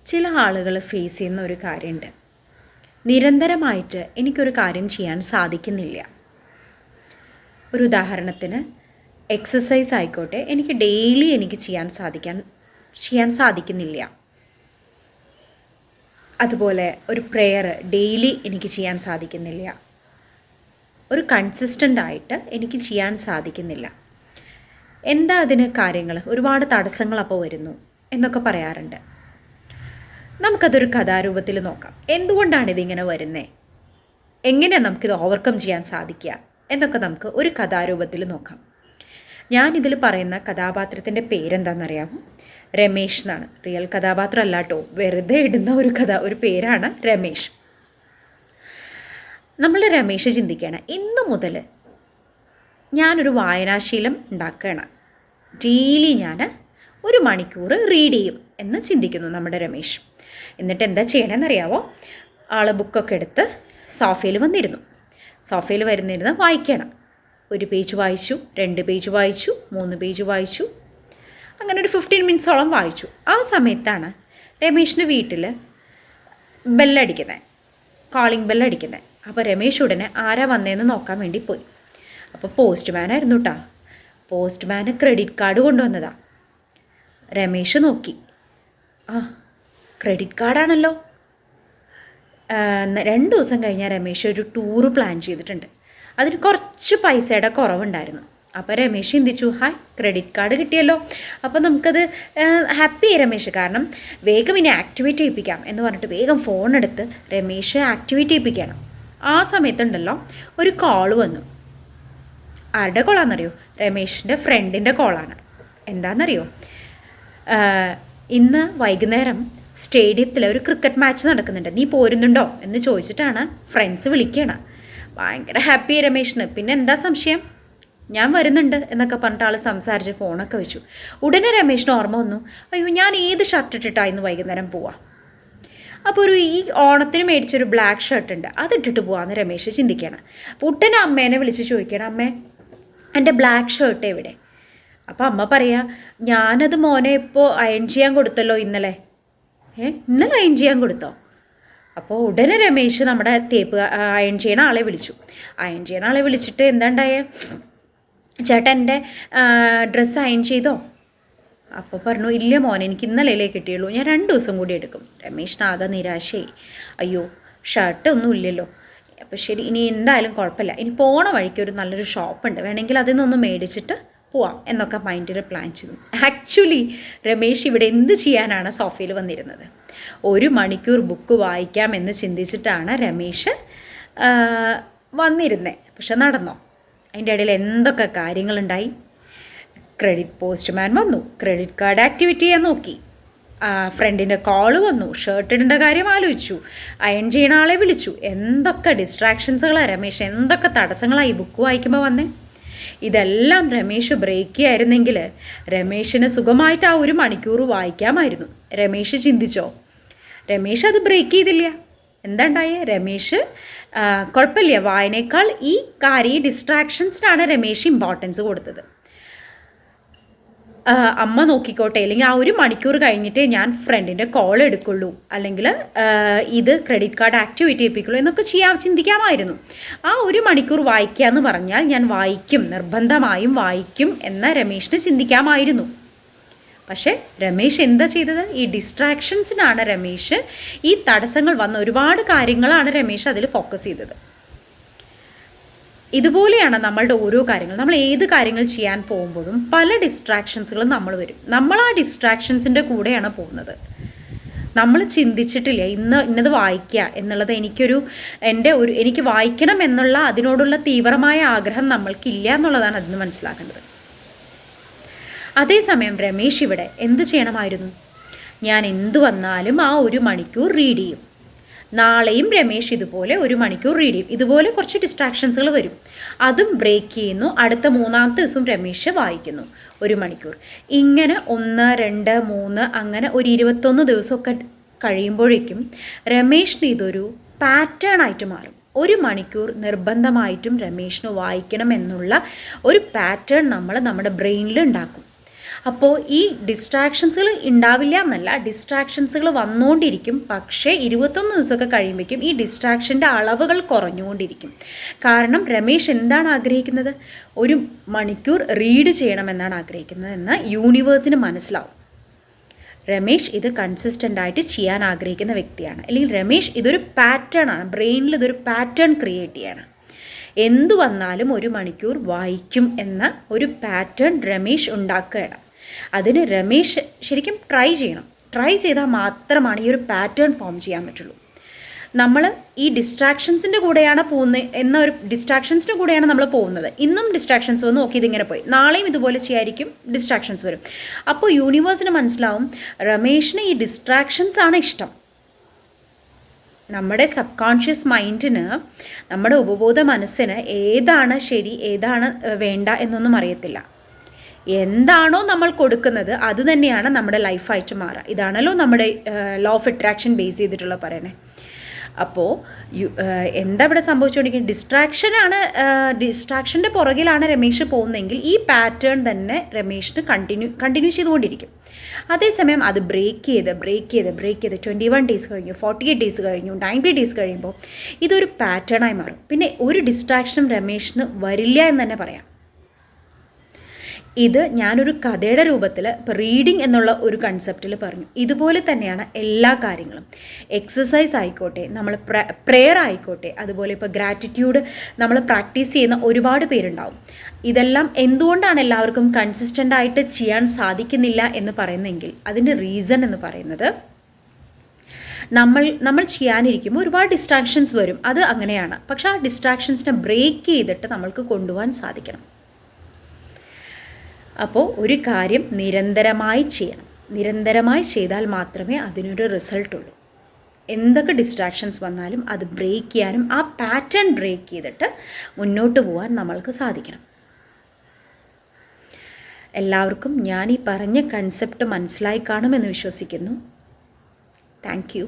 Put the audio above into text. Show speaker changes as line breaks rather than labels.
ചില ആളുകൾ ഫേസ് ചെയ്യുന്ന ഒരു കാര്യമുണ്ട്. നിരന്തരമായിട്ട് എനിക്കൊരു കാര്യം ചെയ്യാൻ സാധിക്കുന്നില്ല. ഒരു ഉദാഹരണത്തിന് എക്സസൈസ് ആയിക്കോട്ടെ, എനിക്ക് ഡെയിലി എനിക്ക് ചെയ്യാൻ സാധിക്കുന്നില്ല. അതുപോലെ ഒരു പ്രെയർ ഡെയിലി എനിക്ക് ചെയ്യാൻ സാധിക്കുന്നില്ല. ഒരു കൺസിസ്റ്റൻ്റ് ആയിട്ട് എനിക്ക് ചെയ്യാൻ സാധിക്കുന്നില്ല. എന്താ അതിന് കാര്യങ്ങൾ? ഒരുപാട് തടസ്സങ്ങൾ അപ്പോൾ വരുന്നു എന്നൊക്കെ പറയാറുണ്ട്. നമുക്കതൊരു കഥാരൂപത്തിൽ നോക്കാം. എന്തുകൊണ്ടാണ് ഇതിങ്ങനെ വരുന്നത്, എങ്ങനെയാണ് നമുക്കിത് ഓവർകം ചെയ്യാൻ സാധിക്കുക എന്നൊക്കെ നമുക്ക് ഒരു കഥാരൂപത്തിൽ നോക്കാം. ഞാനിതിൽ പറയുന്ന കഥാപാത്രത്തിൻ്റെ പേരെന്താണെന്നറിയാമോ? രമേശ് എന്നാണ്. റിയൽ കഥാപാത്രം അല്ല കേട്ടോ, വെറുതെ ഇടുന്ന ഒരു പേരാണ് രമേശ്. നമ്മൾ രമേശ് ചിന്തിക്കുകയാണ്, ഇന്നു മുതൽ ഞാനൊരു വായനാശീലം ഉണ്ടാക്കുകയാണ്. ഡെയിലി ഞാൻ 1 മണിക്കൂർ റീഡ് ചെയ്യും എന്ന് ചിന്തിക്കുന്നു നമ്മുടെ രമേശ്. എന്നിട്ട് എന്താ ചെയ്യണമെന്നറിയാവോ? ആൾ ബുക്കൊക്കെ എടുത്ത് സോഫയിൽ വരുന്നിരുന്ന് വായിക്കണം. 1 പേജ് വായിച്ചു, 2 പേജ് വായിച്ചു, 3 പേജ് വായിച്ചു, അങ്ങനെ ഒരു 15 മിനിറ്റ്സോളം വായിച്ചു. ആ സമയത്താണ് രമേശിൻ്റെ വീട്ടിൽ കോളിംഗ് ബെല്ലടിക്കുന്നത്. അപ്പോൾ രമേശ് ഉടനെ ആരാ വന്നതെന്ന് നോക്കാൻ വേണ്ടി പോയി. അപ്പോൾ പോസ്റ്റ്മാനായിരുന്നു കേട്ടോ. പോസ്റ്റ്മാന് ക്രെഡിറ്റ് കാർഡ് കൊണ്ടുവന്നതാണ്. രമേശ് നോക്കി, ക്രെഡിറ്റ് കാർഡാണല്ലോ. 2 ദിവസം കഴിഞ്ഞാൽ രമേശ് ഒരു ടൂറ് പ്ലാൻ ചെയ്തിട്ടുണ്ട്. അതിന് കുറച്ച് പൈസയുടെ കുറവുണ്ടായിരുന്നു. അപ്പോൾ രമേശ് ചിന്തിച്ചു, ക്രെഡിറ്റ് കാർഡ് കിട്ടിയല്ലോ, അപ്പോൾ നമുക്കത് ഹാപ്പി രമേശ്. കാരണം വേഗം ഇനി ആക്ടിവേറ്റ് ചെയ്യിപ്പിക്കാം എന്ന് പറഞ്ഞിട്ട് വേഗം ഫോൺ എടുത്ത് രമേശ് ആക്ടിവേറ്റ് ചെയ്യിപ്പിക്കണം. ആ സമയത്തുണ്ടല്ലോ ഒരു കോള് വന്നു. ആരുടെ കോളാണെന്നറിയോ? രമേശിൻ്റെ ഫ്രണ്ടിൻ്റെ കോളാണ്. എന്താണെന്നറിയോ? ഇന്ന് വൈകുന്നേരം സ്റ്റേഡിയത്തിൽ ഒരു ക്രിക്കറ്റ് മാച്ച് നടക്കുന്നുണ്ട്, നീ പോരുന്നുണ്ടോ എന്ന് ചോദിച്ചിട്ടാണ് ഫ്രണ്ട്സ് വിളിക്കുകയാണ്. ഭയങ്കര ഹാപ്പി രമേശിന്. പിന്നെ എന്താ സംശയം, ഞാൻ വരുന്നുണ്ട് എന്നൊക്കെ പറഞ്ഞിട്ട് ആൾ സംസാരിച്ച് ഫോണൊക്കെ വെച്ചു. ഉടനെ രമേശിന് ഓർമ്മ വന്നു, അയ്യോ ഞാൻ ഏത് ഷർട്ട് ഇട്ടിട്ടാണ് ഇന്ന് വൈകുന്നേരം പോവാം. അപ്പോൾ ഈ ഓണത്തിന് മേടിച്ചൊരു ബ്ലാക്ക് ഷർട്ട് ഉണ്ട്, അതിട്ടിട്ട് പോവാമെന്ന് രമേശ് ചിന്തിക്കുകയാണ്. അപ്പോൾ ഉടനെ അമ്മേനെ വിളിച്ച് ചോദിക്കണം, അമ്മേ എൻ്റെ ബ്ലാക്ക് ഷർട്ട് എവിടെ? അപ്പോൾ അമ്മ പറയാ, ഞാനത് മോനെ ഇപ്പോൾ അയൺ ചെയ്യാൻ കൊടുത്തല്ലോ ഇന്നലെ. ഇന്നലെ അയൺ ചെയ്യാൻ കൊടുത്തോ? അപ്പോൾ ഉടനെ രമേശ് നമ്മുടെ അയൺ ചെയ്യണ ആളെ വിളിച്ചിട്ട് എന്താ ഉണ്ടായേ, ചേട്ടാ എൻ്റെ ഡ്രസ്സ് അയൺ ചെയ്തോ? അപ്പോൾ പറഞ്ഞു, ഇല്ല മോനെ, എനിക്ക് ഇന്നലെ കിട്ടിയുള്ളൂ, ഞാൻ 2 ദിവസം കൂടി എടുക്കും. രമേശിനാകെ നിരാശയായി. അയ്യോ ഷർട്ട് ഒന്നും ഇല്ലല്ലോ. അപ്പോൾ ശരി, ഇനി എന്തായാലും കുഴപ്പമില്ല, ഇനി പോണ വഴിക്ക് ഒരു നല്ലൊരു ഷോപ്പുണ്ട്, വേണമെങ്കിൽ അതിൽ നിന്നൊന്ന് മേടിച്ചിട്ട് പോവാം എന്നൊക്കെ മൈൻഡിൽ പ്ലാൻ ചെയ്തു. ആക്ച്വലി രമേശ് ഇവിടെ എന്ത് ചെയ്യാനാണ് സോഫയിൽ വന്നിരുന്നത്? 1 മണിക്കൂർ ബുക്ക് വായിക്കാമെന്ന് ചിന്തിച്ചിട്ടാണ് രമേശ് വന്നിരുന്നത്. പക്ഷെ നടന്നോ? അതിൻ്റെ ഇടയിൽ എന്തൊക്കെ കാര്യങ്ങളുണ്ടായി. പോസ്റ്റ്മാൻ വന്നു, ക്രെഡിറ്റ് കാർഡ് ആക്ടിവേറ്റ് ചെയ്യാൻ നോക്കി, ഫ്രണ്ടിൻ്റെ കോള് വന്നു, ഷർട്ട് ഇടേണ്ട കാര്യം ആലോചിച്ചു, അയൺ ചെയ്യണ ആളെ വിളിച്ചു. എന്തൊക്കെ ഡിസ്ട്രാക്ഷൻസുകളാണ് രമേശ്, എന്തൊക്കെ തടസ്സങ്ങളായി ബുക്ക് വായിക്കുമ്പോൾ വന്നേ. ഇതെല്ലാം രമേശ് ബ്രേക്ക് ചെയ്യായിരുന്നെങ്കിൽ രമേശിന് സുഖമായിട്ട് ആ 1 മണിക്കൂർ വായിക്കാമായിരുന്നു. രമേശ് ചിന്തിച്ചോ? രമേശ് അത് ബ്രേക്ക് ചെയ്തില്ല. എന്താ ഉണ്ടായേ? രമേശ് കുഴപ്പമില്ല, വായനേക്കാൾ ഈ ഡിസ്ട്രാക്ഷൻസിനാണ് രമേശ് ഇമ്പോർട്ടൻസ് കൊടുത്തത്. അമ്മ നോക്കിക്കോട്ടെ, അല്ലെങ്കിൽ ആ 1 മണിക്കൂർ കഴിഞ്ഞിട്ടേ ഞാൻ ഫ്രണ്ടിൻ്റെ കോൾ എടുക്കുള്ളൂ, അല്ലെങ്കിൽ ഇത് ക്രെഡിറ്റ് കാർഡ് ആക്ടിവേറ്റ് ചെയ്യിപ്പിക്കുള്ളൂ എന്നൊക്കെ ചിന്തിക്കാമായിരുന്നു. ആ 1 മണിക്കൂർ വായിക്കുക എന്ന് പറഞ്ഞാൽ ഞാൻ നിർബന്ധമായും വായിക്കും എന്ന രമേശിന് ചിന്തിക്കാമായിരുന്നു. പക്ഷേ രമേശ് എന്താ ചെയ്തത്? ഈ ഡിസ്ട്രാക്ഷൻസിനാണ് രമേശ്, ഈ തടസ്സങ്ങൾ വന്ന ഒരുപാട് കാര്യങ്ങളാണ് രമേശ് അതിൽ ഫോക്കസ് ചെയ്തത്. ഇതുപോലെയാണ് നമ്മളുടെ ഓരോ കാര്യങ്ങൾ. നമ്മൾ ഏത് കാര്യങ്ങൾ ചെയ്യാൻ പോകുമ്പോഴും പല ഡിസ്ട്രാക്ഷൻസുകളും വരും. നമ്മൾ ആ ഡിസ്ട്രാക്ഷൻസിൻ്റെ കൂടെയാണ് പോകുന്നത്. നമ്മൾ ചിന്തിച്ചിട്ടില്ല ഇന്നത് വായിക്കുക എന്നുള്ളത്. എനിക്ക് വായിക്കണം എന്നുള്ള അതിനോടുള്ള തീവ്രമായ ആഗ്രഹം നമ്മൾക്കില്ല എന്നുള്ളതാണ് അതിന് മനസ്സിലാക്കേണ്ടത്. അതേസമയം രമേശ് ഇവിടെ എന്ത് ചെയ്യണമായിരുന്നു? ഞാൻ എന്ത് വന്നാലും ആ 1 മണിക്കൂർ റീഡ് ചെയ്യും. നാളെയും രമേശ് ഇതുപോലെ 1 മണിക്കൂർ റീഡ് ചെയ്യും. ഇതുപോലെ കുറച്ച് ഡിസ്ട്രാക്ഷൻസുകൾ വരും, അതും ബ്രേക്ക് ചെയ്യുന്നു. അടുത്ത 3-ാമത്തെ ദിവസം രമേശ് വായിക്കുന്നു 1 മണിക്കൂർ. ഇങ്ങനെ 1, 2, 3 അങ്ങനെ ഒരു 21 ദിവസമൊക്കെ കഴിയുമ്പോഴേക്കും രമേശിന് ഇതൊരു പാറ്റേൺ ആയിട്ട് മാറും. 1 മണിക്കൂർ നിർബന്ധമായിട്ടും രമേശിന് വായിക്കണം എന്നുള്ള ഒരു പാറ്റേൺ നമ്മൾ നമ്മുടെ ബ്രെയിനിൽ ഉണ്ടാക്കും. അപ്പോൾ ഈ ഡിസ്ട്രാക്ഷൻസുകൾ ഉണ്ടാവില്ല എന്നല്ല, ഡിസ്ട്രാക്ഷൻസുകൾ വന്നുകൊണ്ടിരിക്കും. പക്ഷേ 21 ദിവസമൊക്കെ കഴിയുമ്പോഴേക്കും ഈ ഡിസ്ട്രാക്ഷൻ്റെ അളവുകൾ കുറഞ്ഞുകൊണ്ടിരിക്കും. കാരണം രമേശ് എന്താണ് ആഗ്രഹിക്കുന്നത്? 1 മണിക്കൂർ റീഡ് ചെയ്യണമെന്നാണ് ആഗ്രഹിക്കുന്നത് എന്ന് യൂണിവേഴ്സിന് മനസ്സിലാവും. രമേശ് ഇത് കൺസിസ്റ്റൻ്റ് ആയിട്ട് ചെയ്യാൻ ആഗ്രഹിക്കുന്ന വ്യക്തിയാണ്. അല്ലെങ്കിൽ രമേശ് ഇതൊരു പാറ്റേൺ ആണ്, ബ്രെയിനിൽ ഇതൊരു പാറ്റേൺ ക്രിയേറ്റ് ചെയ്യാണ്. എന്തു വന്നാലും 1 മണിക്കൂർ വായിക്കും എന്ന ഒരു പാറ്റേൺ രമേശ് ഉണ്ടാക്കുകയാണ്. അതിന് രമേശ് ശരിക്കും ട്രൈ ചെയ്യണം. ട്രൈ ചെയ്താൽ മാത്രമാണ് ഈ ഒരു പാറ്റേൺ ഫോം ചെയ്യാൻ പറ്റുള്ളൂ. നമ്മൾ ഈ ഡിസ്ട്രാക്ഷൻസിൻ്റെ കൂടെയാണ് നമ്മൾ പോകുന്നത്. ഇന്നും ഡിസ്ട്രാക്ഷൻസ് വന്ന് നോക്കി ഇതിങ്ങനെ പോയി, നാളെയും ഇതുപോലെ ചെയ്യായിരിക്കും, ഡിസ്ട്രാക്ഷൻസ് വരും. അപ്പോൾ യൂണിവേഴ്സിന് മനസ്സിലാവും രമേശിന് ഈ ഡിസ്ട്രാക്ഷൻസ് ആണ് ഇഷ്ടം. നമ്മുടെ സബ് കോൺഷ്യസ് മൈൻഡിന്, നമ്മുടെ ഉപബോധ മനസ്സിന് ഏതാണ് ശരി ഏതാണ് വേണ്ട എന്നൊന്നും അറിയത്തില്ല. എന്താണോ നമ്മൾ കൊടുക്കുന്നത് അത് തന്നെയാണ് നമ്മുടെ ലൈഫായിട്ട് മാറുക. ഇതാണല്ലോ നമ്മുടെ ലോ ഓഫ് അട്രാക്ഷൻ ബേസ് ചെയ്തിട്ടുള്ള പറയണേ. അപ്പോൾ എന്താ ഇവിടെ സംഭവിച്ചുകൊണ്ടിരിക്കുന്നത്? ഡിസ്ട്രാക്ഷൻ്റെ പുറകിലാണ് രമേശ് പോകുന്നതെങ്കിൽ ഈ പാറ്റേൺ തന്നെ രമേശിന് കണ്ടിന്യൂ ചെയ്തുകൊണ്ടിരിക്കും. അതേസമയം അത് ബ്രേക്ക് ചെയ്ത് 21 ഡേയ്സ് കഴിഞ്ഞു, 48 ഡേയ്സ് കഴിഞ്ഞു, 90 ഡേയ്സ് കഴിയുമ്പോൾ ഇതൊരു പാറ്റേണായി മാറും. പിന്നെ ഒരു ഡിസ്ട്രാക്ഷനും രമേശിന് വരില്ല എന്ന് തന്നെ പറയാം. ഇത് ഞാനൊരു കഥയുടെ രൂപത്തിൽ ഇപ്പോൾ റീഡിങ് എന്നുള്ള ഒരു കൺസെപ്റ്റിൽ പറഞ്ഞു. ഇതുപോലെ തന്നെയാണ് എല്ലാ കാര്യങ്ങളും. എക്സസൈസ് ആയിക്കോട്ടെ, നമ്മൾ പ്രെയർ ആയിക്കോട്ടെ, അതുപോലെ ഇപ്പോൾ ഗ്രാറ്റിറ്റ്യൂഡ് നമ്മൾ പ്രാക്ടീസ് ചെയ്യുന്ന ഒരുപാട് പേരുണ്ടാവും. ഇതെല്ലാം എന്തുകൊണ്ടാണ് എല്ലാവർക്കും കൺസിസ്റ്റൻ്റ് ആയിട്ട് ചെയ്യാൻ സാധിക്കുന്നില്ല എന്ന് പറയുന്നെങ്കിൽ അതിൻ്റെ റീസൺ എന്ന് പറയുന്നത്, നമ്മൾ ചെയ്യാനിരിക്കുമ്പോൾ ഒരുപാട് ഡിസ്ട്രാക്ഷൻസ് വരും. അത് അങ്ങനെയാണ്. പക്ഷേ ആ ഡിസ്ട്രാക്ഷൻസിനെ ബ്രേക്ക് ചെയ്തിട്ട് നമ്മൾക്ക് കൊണ്ടുപോകാൻ സാധിക്കണം. അപ്പോൾ ഒരു കാര്യം നിരന്തരമായി ചെയ്യണം. നിരന്തരമായി ചെയ്താൽ മാത്രമേ അതിനൊരു റിസൾട്ട് ഉള്ളൂ. എന്തൊക്കെ ഡിസ്ട്രാക്ഷൻസ് വന്നാലും അത് ബ്രേക്ക് ചെയ്യാനും ആ പാറ്റേൺ ബ്രേക്ക് ചെയ്തിട്ട് മുന്നോട്ട് പോകാൻ നമ്മൾക്ക് സാധിക്കണം. എല്ലാവർക്കും ഞാൻ ഈ പറഞ്ഞ കൺസെപ്റ്റ് മനസ്സിലായി കാണുമെന്ന് വിശ്വസിക്കുന്നു. Thank you.